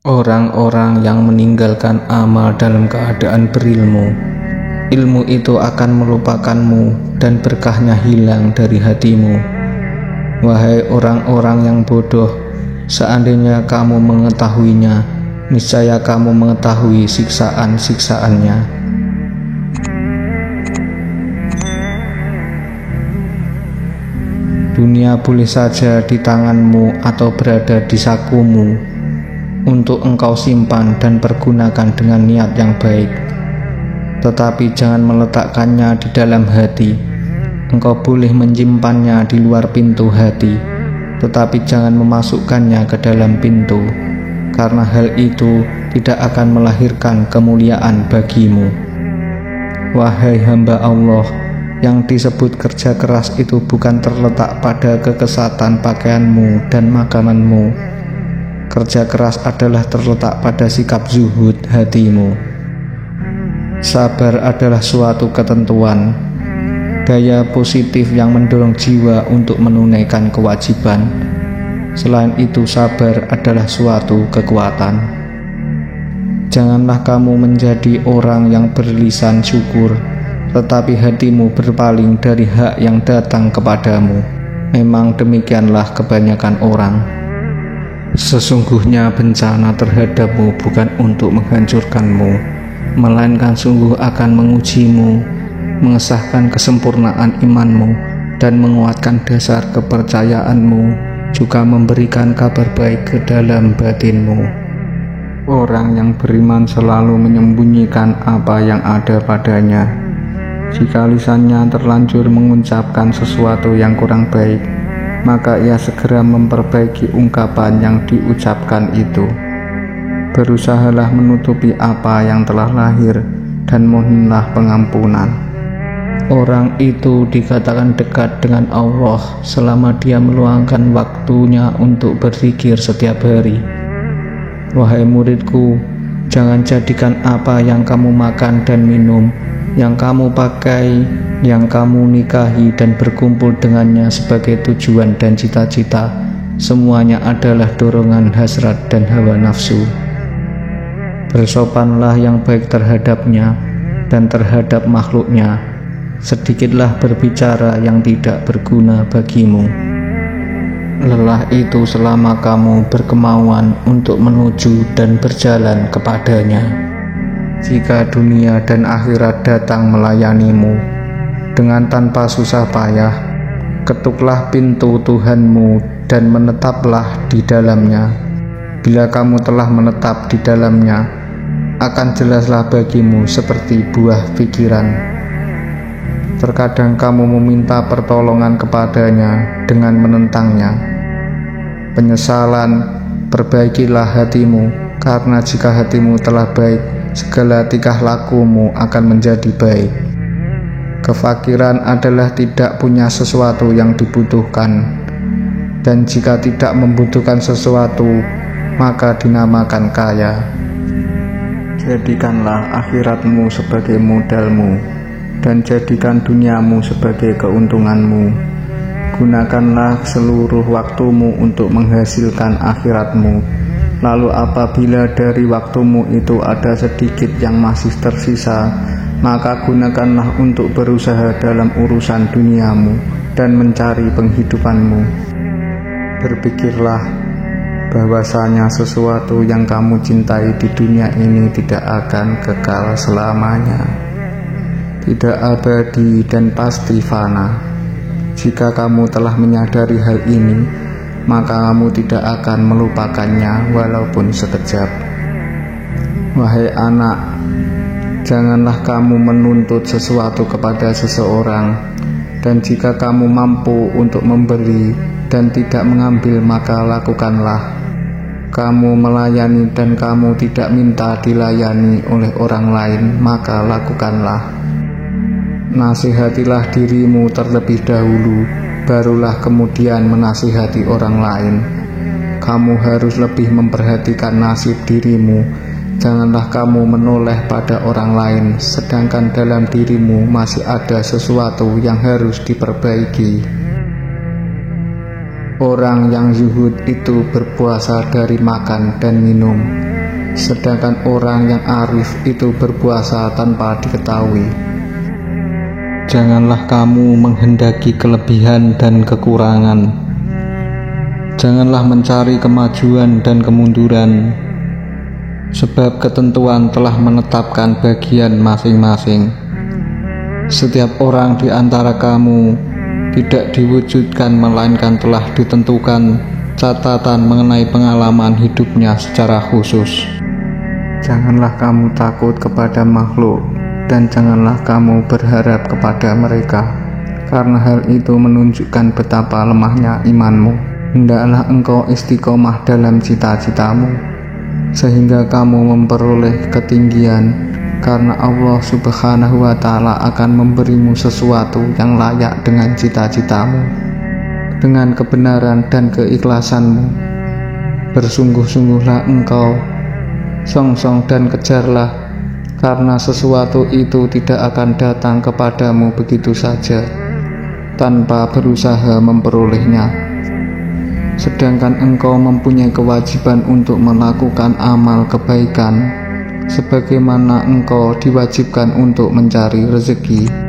Orang-orang yang meninggalkan amal dalam keadaan berilmu, ilmu itu akan melupakanmu dan berkahnya hilang dari hatimu. Wahai orang-orang yang bodoh, seandainya kamu mengetahuinya, niscaya kamu mengetahui siksaan-siksaannya. Dunia boleh saja di tanganmu atau berada di sakumu untuk engkau simpan dan pergunakan dengan niat yang baik, tetapi jangan meletakkannya di dalam hati. Engkau boleh menyimpannya di luar pintu hati, tetapi jangan memasukkannya ke dalam pintu, karena hal itu tidak akan melahirkan kemuliaan bagimu. Wahai hamba Allah, yang disebut kerja keras itu bukan terletak pada kekesatan pakaianmu dan makananmu. Kerja keras adalah terletak pada sikap zuhud hatimu. Sabar adalah suatu ketentuan, daya positif yang mendorong jiwa untuk menunaikan kewajiban. Selain itu, sabar adalah suatu kekuatan. Janganlah kamu menjadi orang yang berlisan syukur, tetapi hatimu berpaling dari hak yang datang kepadamu. Memang demikianlah kebanyakan orang. Sesungguhnya bencana terhadapmu bukan untuk menghancurkanmu, melainkan sungguh akan mengujimu, mengesahkan kesempurnaan imanmu, dan menguatkan dasar kepercayaanmu, juga memberikan kabar baik ke dalam batinmu. Orang yang beriman selalu menyembunyikan apa yang ada padanya. Jika lisannya terlanjur mengucapkan sesuatu yang kurang baik, maka ia segera memperbaiki ungkapan yang diucapkan itu. Berusahalah menutupi apa yang telah lahir dan mohonlah pengampunan. Orang itu dikatakan dekat dengan Allah selama dia meluangkan waktunya untuk berzikir setiap hari. Wahai muridku, jangan jadikan apa yang kamu makan dan minum, yang kamu pakai, yang kamu nikahi dan berkumpul dengannya sebagai tujuan dan cita-cita. Semuanya adalah dorongan hasrat dan hawa nafsu. Bersopanlah yang baik terhadapnya dan terhadap makhluknya. Sedikitlah berbicara yang tidak berguna bagimu. Lelah itu selama kamu berkemauan untuk menuju dan berjalan kepadanya. Jika dunia dan akhirat datang melayanimu dengan tanpa susah payah, ketuklah pintu Tuhanmu dan menetaplah di dalamnya. Bila kamu telah menetap di dalamnya, akan jelaslah bagimu seperti buah pikiran. Terkadang kamu meminta pertolongan kepadanya dengan menentangnya. Penyesalan, perbaikilah hatimu, karena jika hatimu telah baik, segala tingkah lakumu akan menjadi baik. Kefakiran adalah tidak punya sesuatu yang dibutuhkan, dan jika tidak membutuhkan sesuatu, maka dinamakan kaya. Jadikanlah akhiratmu sebagai modalmu, dan jadikan duniamu sebagai keuntunganmu. Gunakanlah seluruh waktumu untuk menghasilkan akhiratmu. Lalu apabila dari waktumu itu ada sedikit yang masih tersisa, maka gunakanlah untuk berusaha dalam urusan duniamu dan mencari penghidupanmu. Berpikirlah bahwasanya sesuatu yang kamu cintai di dunia ini tidak akan kekal selamanya, tidak abadi dan pasti fana. Jika kamu telah menyadari hal ini, maka kamu tidak akan melupakannya walaupun sekejap. Wahai anak, janganlah kamu menuntut sesuatu kepada seseorang, dan jika kamu mampu untuk memberi dan tidak mengambil, maka lakukanlah. Kamu melayani dan kamu tidak minta dilayani oleh orang lain, maka lakukanlah. Nasihatilah dirimu terlebih dahulu, barulah kemudian menasihati orang lain. Kamu harus lebih memperhatikan nasib dirimu. Janganlah kamu menoleh pada orang lain, sedangkan dalam dirimu masih ada sesuatu yang harus diperbaiki. Orang yang zuhud itu berpuasa dari makan dan minum, sedangkan orang yang arif itu berpuasa tanpa diketahui. Janganlah kamu menghendaki kelebihan dan kekurangan. Janganlah mencari kemajuan dan kemunduran, sebab ketentuan telah menetapkan bagian masing-masing. Setiap orang di antara kamu tidak diwujudkan melainkan telah ditentukan catatan mengenai pengalaman hidupnya secara khusus. Janganlah kamu takut kepada makhluk, dan janganlah kamu berharap kepada mereka, karena hal itu menunjukkan betapa lemahnya imanmu. Hendaklah engkau istiqomah dalam cita-citamu, sehingga kamu memperoleh ketinggian, karena Allah Subhanahu wa Ta'ala akan memberimu sesuatu yang layak dengan cita-citamu. Dengan kebenaran dan keikhlasanmu, bersungguh-sungguhlah engkau, songsong dan kejarlah, karena sesuatu itu tidak akan datang kepadamu begitu saja, tanpa berusaha memperolehnya. Sedangkan engkau mempunyai kewajiban untuk melakukan amal kebaikan, sebagaimana engkau diwajibkan untuk mencari rezeki.